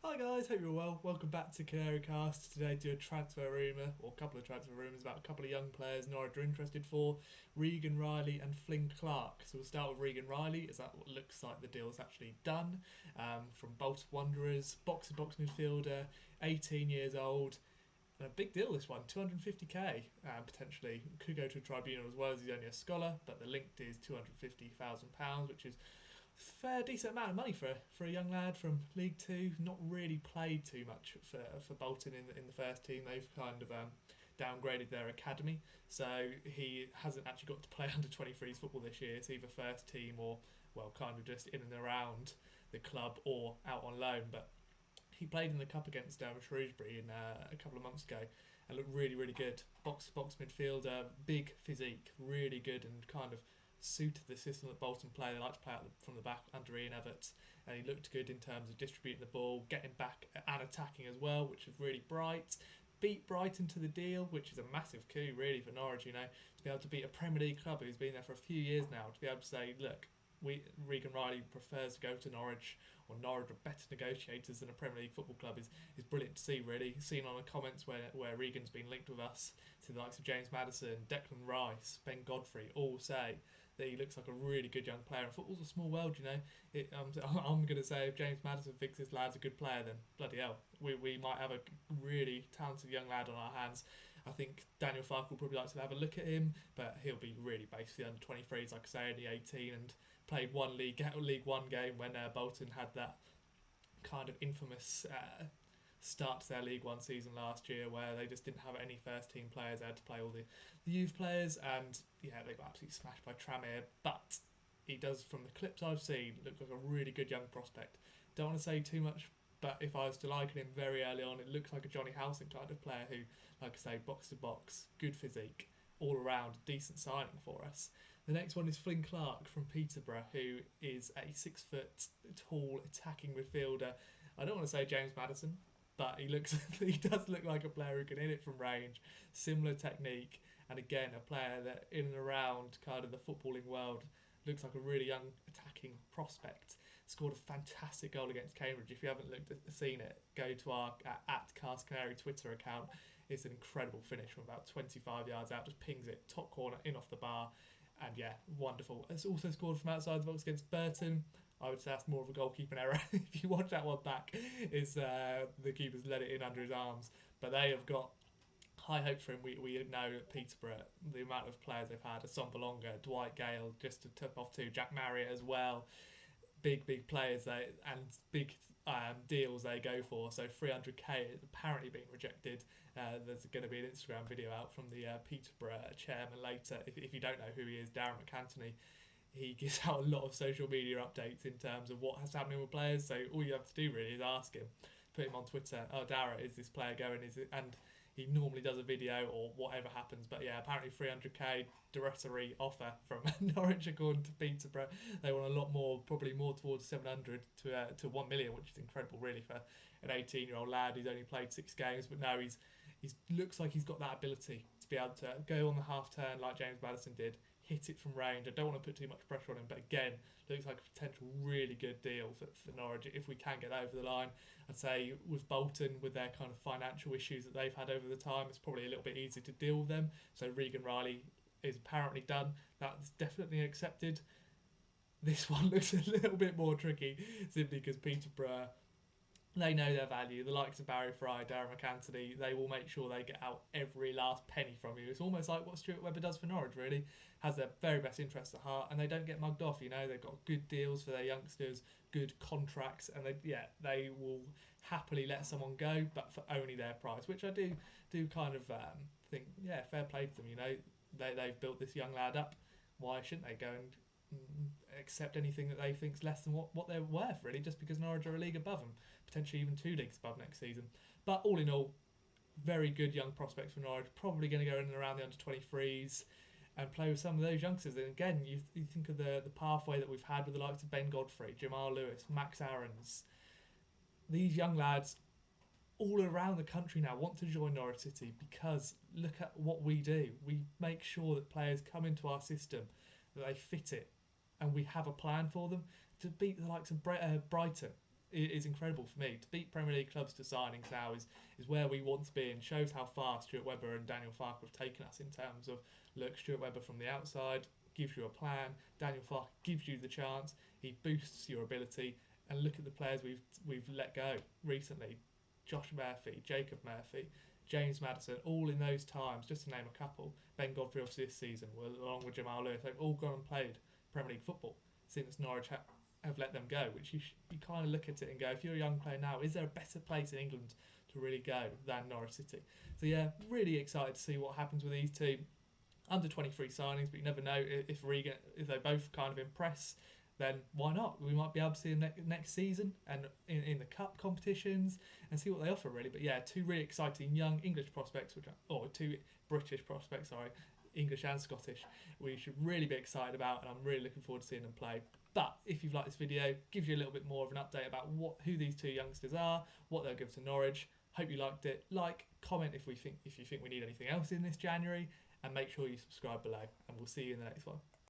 Hi guys, hope you're well. Welcome back to Canary Cast. Today do a transfer rumour, or a couple of transfer rumours about a couple of young players Norwich are interested for, Regan Riley and Flynn Clarke. So we'll start with Regan Riley, as that looks like the deal's actually done. From Bolton Wanderers, box-to-box midfielder, 18 years old. And a big deal this one, 250k potentially. Could go to a tribunal as well as he's only a scholar, but the linked is £250,000, which is fair decent amount of money for a young lad from League Two. Not really played too much for Bolton in the first team. They've kind of downgraded their academy, so he hasn't actually got to play under 23s football this year. It's either first team or kind of just in and around the club or out on loan. But he played in the cup against Shrewsbury a couple of months ago and looked really good. Box to box midfielder, big physique, really good and kind of suited the system that Bolton play. They like to play out from the back under Ian Everts, and he looked good in terms of distributing the ball, getting back and attacking as well, which was really bright. Beat Brighton to the deal, which is a massive coup really for Norwich, to be able to beat a Premier League club who's been there for a few years now, to be able to say, look, Regan Riley prefers to go to Norwich, or Norwich are better negotiators than a Premier League football club, is brilliant to see really. Seen on the comments where Regan's been linked with us, to the likes of James Maddison, Declan Rice, Ben Godfrey, all say that he looks like a really good young player. And football's a small world. I'm going to say if James Maddison thinks this lad's a good player, then bloody hell, we might have a really talented young lad on our hands. I think Daniel Farke will probably like to have a look at him, but he'll be really basically under 23s, like I say, only 18, and played one League One game when Bolton had that kind of infamous start to their League One season last year, where they just didn't have any first team players. They had to play all the youth players, and yeah, they got absolutely smashed by Tranmere. But he does, from the clips I've seen, look like a really good young prospect. Don't want to say too much, but if I was to liken him very early on, it looks like a Johnny Housing type of player who, like I say, box to box, good physique, all around decent signing for us. The next one is Flynn Clarke from Peterborough, who is a 6 foot tall attacking midfielder. I don't want to say James Maddison, but he does look like a player who can hit it from range, similar technique, and again a player that in and around kind of the footballing world looks like a really young attacking prospect. Scored a fantastic goal against Cambridge. If you haven't seen it, go to our at Cast Canary Twitter account. It's an incredible finish from about 25 yards out. Just pings it top corner in off the bar, and yeah, wonderful. It's also scored from outside the box against Burton. I would say that's more of a goalkeeping error. If you watch that one back, is the keeper's let it in under his arms. But they have got high hopes for him. We know at Peterborough the amount of players they've had: Asson Belonga, Dwight Gale, just to tip off to Jack Marriott as well. Big players and big deals they go for. So 300k is apparently being rejected. There's going to be an Instagram video out from the Peterborough chairman later. If you don't know who he is, Darren McAntony. He gives out a lot of social media updates in terms of what has happening with players. So all you have to do really is ask him, put him on Twitter. Oh, Darren, is this player going? Is it? And he normally does a video or whatever happens. But yeah, apparently 300k derogatory offer from Norwich according to Peterborough. They want a lot more, probably more towards 700 to 1 million, which is incredible really for an 18-year-old lad who's only played 6 games. But no, he's looks like he's got that ability to be able to go on the half turn like James Maddison did, hit it from range. I don't want to put too much pressure on him, but again, looks like a potential really good deal for Norwich if we can get over the line. I'd say with Bolton, with their kind of financial issues that they've had over the time, it's probably a little bit easier to deal with them. So Regan Riley is apparently done. That's definitely accepted. This one looks a little bit more tricky, simply because Peterborough, they know their value. The likes of Barry Fry, Darren McAntony, they will make sure they get out every last penny from you. It's almost like what Stuart Webber does for Norwich, really. Has their very best interests at heart, and they don't get mugged off. They've got good deals for their youngsters, good contracts, and they will happily let someone go, but for only their price, which I do kind of think, yeah, fair play to them. They've built this young lad up. Why shouldn't they go and accept anything that they think's less than what they're worth, really, just because Norwich are a league above them, potentially even 2 leagues above next season. But all in all, very good young prospects for Norwich, probably going to go in and around the under-23s and play with some of those youngsters. And again, you think of the pathway that we've had with the likes of Ben Godfrey, Jamal Lewis, Max Aarons. These young lads all around the country now want to join Norwich City because look at what we do. We make sure that players come into our system, that they fit it, and we have a plan for them to beat the likes of Brighton is incredible for me. To beat Premier League clubs to signings now is where we want to be, and shows how far Stuart Webber and Daniel Farke have taken us in terms of, look, Stuart Webber from the outside gives you a plan, Daniel Farke gives you the chance, he boosts your ability, and look at the players we've let go recently. Josh Murphy, Jacob Murphy, James Maddison, all in those times, just to name a couple. Ben Godfrey obviously this season, along with Jamal Lewis, they've all gone and played Premier League football since Norwich have let them go, which you kind of look at it and go, if you're a young player now, is there a better place in England to really go than Norwich City? So yeah, really excited to see what happens with these two under 23 signings, but you never know if they both kind of impress, then why not? We might be able to see them next season and in the cup competitions and see what they offer, really. But yeah, two really exciting young English prospects, two British prospects, sorry, English and Scottish, we should really be excited about, and I'm really looking forward to seeing them play. But if you've liked this video, gives you a little bit more of an update about who these two youngsters are, what they'll give to Norwich. Hope you liked it. Like, comment if you think we need anything else in this January, and make sure you subscribe below, and we'll see you in the next one.